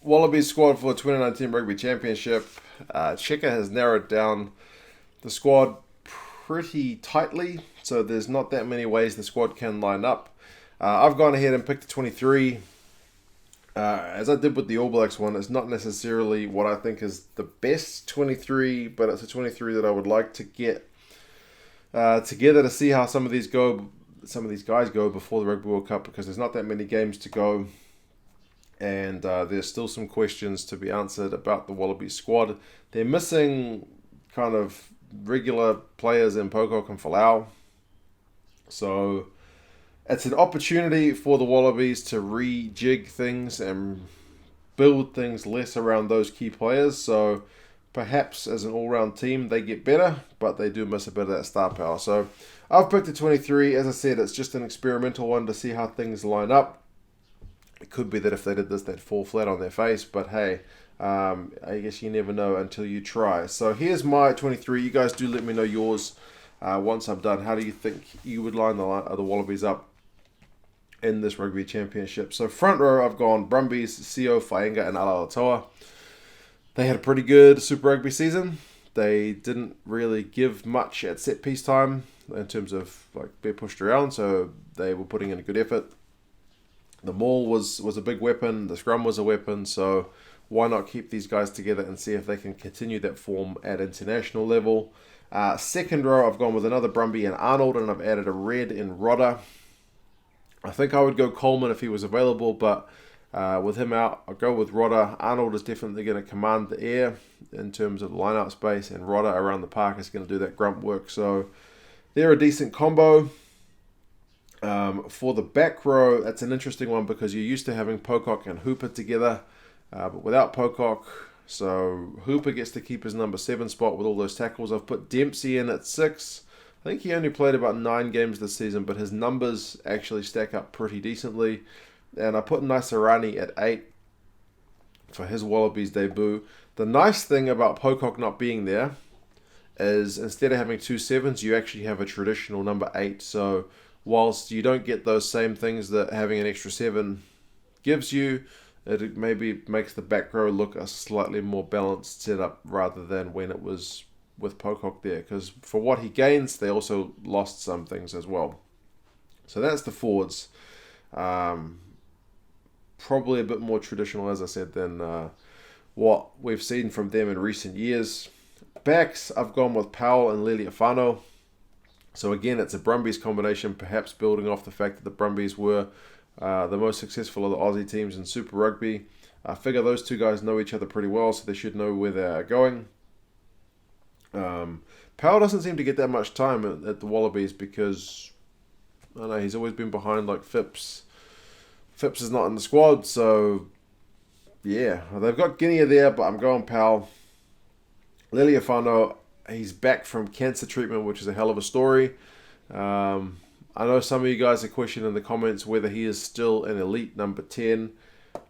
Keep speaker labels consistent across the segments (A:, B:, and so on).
A: Wallabies squad for 2019 Rugby Championship. Checker has narrowed down the squad pretty tightly, so there's not that many ways the squad can line up. I've gone ahead and picked the 23. As I did with the All Blacks one, it's not necessarily what I think is the best 23, but it's a 23 that I would like to get together to see how some of these guys go before the Rugby World Cup, because there's not that many games to go, and there's still some questions to be answered about the Wallabies squad. They're missing kind of regular players in Pocock and Falau, so it's an opportunity for the Wallabies to rejig things and build things less around those key players. So perhaps as an all-round team they get better, but they do miss a bit of that star power. So I've picked a 23. As I said, it's just an experimental one to see how things line up. It could be that if they did this, they'd fall flat on their face, but hey, I guess you never know until you try. So here's my 23. You guys do let me know yours once I'm done. How do you think you would line the Wallabies up in this Rugby Championship? So front row, I've gone Brumbies, Sio, Faenga, and Alaalatoa. They had a pretty good Super Rugby season. They didn't really give much at set piece time in terms of like being pushed around, so they were putting in a good effort. The maul was a big weapon. The scrum was a weapon. So why not keep these guys together and see if they can continue that form at international level? Second row, I've gone with another Brumby and Arnold, and I've added a red in Rodder. I think I would go Coleman if he was available, but with him out, I'll go with Rodder. Arnold is definitely going to command the air in terms of line-out space, and Rodder around the park is going to do that grunt work. So they're a decent combo. For the back row, that's an interesting one because you're used to having Pocock and Hooper together, but without Pocock, so Hooper gets to keep his number 7 spot with all those tackles. I've put Dempsey in at 6. I think he only played about 9 games this season, but his numbers actually stack up pretty decently. And I put Naisarani at 8 for his Wallabies debut. The nice thing about Pocock not being there is instead of having 2 7s, you actually have a traditional number 8. So whilst you don't get those same things that having an extra 7 gives you, it maybe makes the back row look a slightly more balanced setup rather than when it was with Pocock there. Because for what he gains, they also lost some things as well. So that's the forwards. Probably a bit more traditional, as I said, than what we've seen from them in recent years. Backs, I've gone with Powell and Liliafano. So again, it's a Brumbies combination, perhaps building off the fact that the Brumbies were the most successful of the Aussie teams in Super Rugby. I figure those two guys know each other pretty well, so they should know where they're going. Powell doesn't seem to get that much time at the Wallabies because, I don't know, he's always been behind like Phipps. Phipps is not in the squad, so yeah. They've got Guinea there, but I'm going Powell. Liliafano, he's back from cancer treatment, which is a hell of a story. I know some of you guys are questioning in the comments whether he is still an elite number 10.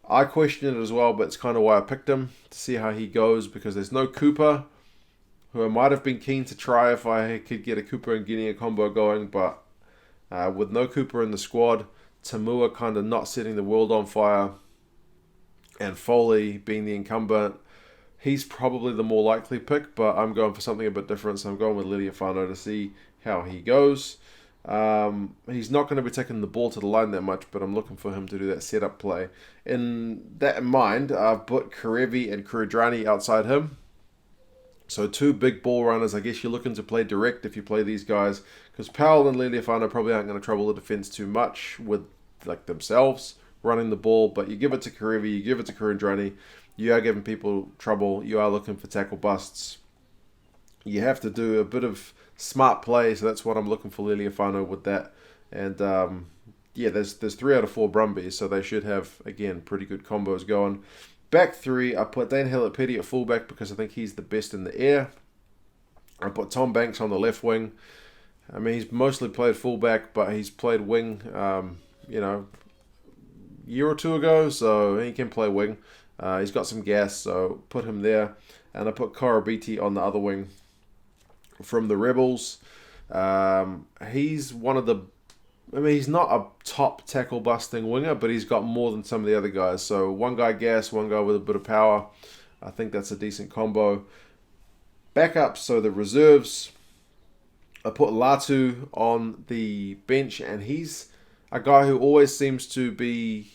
A: I question it as well, but it's kind of why I picked him, to see how he goes, because there's no Cooper, who I might have been keen to try if I could get a Cooper and Guinea combo going, but with no Cooper in the squad, Tamua kind of not setting the world on fire, and Foley being the incumbent, he's probably the more likely pick, but I'm going for something a bit different, so I'm going with Liliafano to see how he goes. He's not going to be taking the ball to the line that much, but I'm looking for him to do that setup play. In that in mind, I've put Karevi and Kuridrani outside him. So 2 big ball runners. I guess you're looking to play direct if you play these guys, because Powell and Liliafano probably aren't going to trouble the defense too much with like themselves running the ball, but you give it to Karevi, you give it to Kuridrani, you are giving people trouble, you are looking for tackle busts. You have to do a bit of smart play, so that's what I'm looking for Liliafano with that. And yeah, there's 3 out of 4 Brumbies, so they should have, again, pretty good combos going. Back 3, I put Dane Hill-Petty at fullback because I think he's the best in the air. I put Tom Banks on the left wing. I mean, he's mostly played fullback, but he's played wing, year or 2 ago, so he can play wing. He's got some gas, so put him there. And I put Korobiti on the other wing from the Rebels. He's one of the I mean, he's not a top tackle busting winger, but he's got more than some of the other guys. So one guy gas, one guy with a bit of power. I think that's a decent combo. Backups, so the reserves. I put Latu on the bench, and he's a guy who always seems to be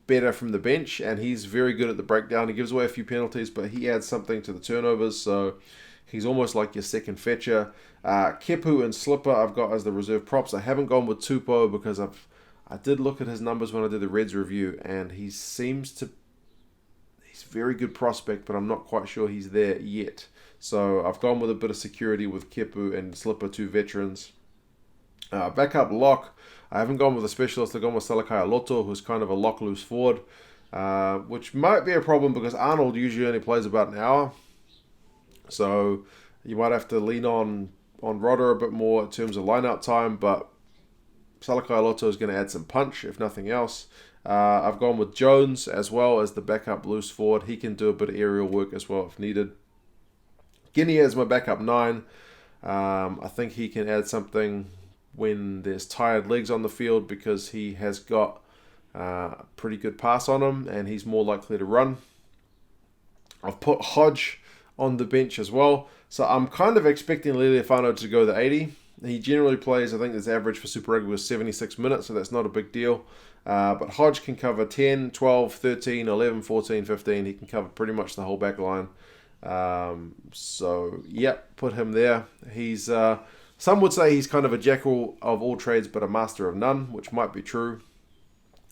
A: better from the bench, and he's very good at the breakdown. He gives away a few penalties, but he adds something to the turnovers, so he's almost like your second fetcher. Kepu and Slipper I've got as the reserve props. I haven't gone with Tupou because I did look at his numbers when I did the Reds review, and he's a very good prospect, but I'm not quite sure he's there yet. So I've gone with a bit of security with Kepu and Slipper, two veterans. Backup lock, I haven't gone with a specialist. I've gone with Salakai Aloto, who's kind of a lock loose forward, which might be a problem because Arnold usually only plays about an hour. So you might have to lean on Rodder a bit more in terms of line-out time, but Salakai Aloto is going to add some punch, if nothing else. I've gone with Jones as well as the backup loose forward. He can do a bit of aerial work as well if needed. Guinea is my backup 9. I think he can add something when there's tired legs on the field because he has got a pretty good pass on him and he's more likely to run. I've put Hodge on the bench as well. So I'm kind of expecting Leali'ifano to go the 80. He generally plays, I think his average for Super Rugby was 76 minutes, so that's not a big deal. But Hodge can cover 10, 12, 13, 11, 14, 15. He can cover pretty much the whole back line. So, yep, put him there. He's some would say he's kind of a jack of all trades but a master of none, which might be true.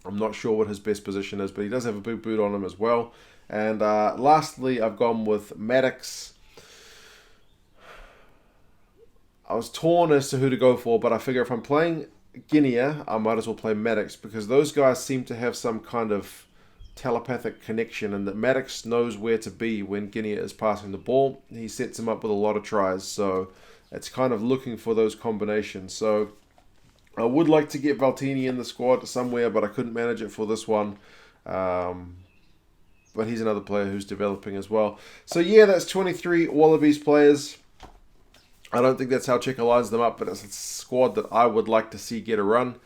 A: I'm not sure what his best position is, but he does have a big boot on him as well. And lastly, I've gone with Maddox. I was torn as to who to go for, but I figure if I'm playing Guinea, I might as well play Maddox because those guys seem to have some kind of telepathic connection and that Maddox knows where to be when Guinea is passing the ball. He sets him up with a lot of tries, so it's kind of looking for those combinations. So I would like to get Valtini in the squad somewhere, but I couldn't manage it for this one. But he's another player who's developing as well. So yeah, that's 23 Wallabies players. I don't think that's how Checker lines them up, but it's a squad that I would like to see get a run.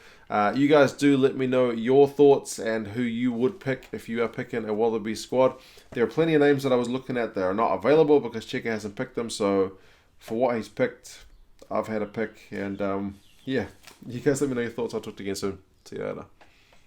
A: You guys do let me know your thoughts and who you would pick if you are picking a Wallabies squad. There are plenty of names that I was looking at that are not available because Checker hasn't picked them. So for what he's picked, I've had a pick. And yeah, you guys let me know your thoughts. I'll talk to you again soon. See you later.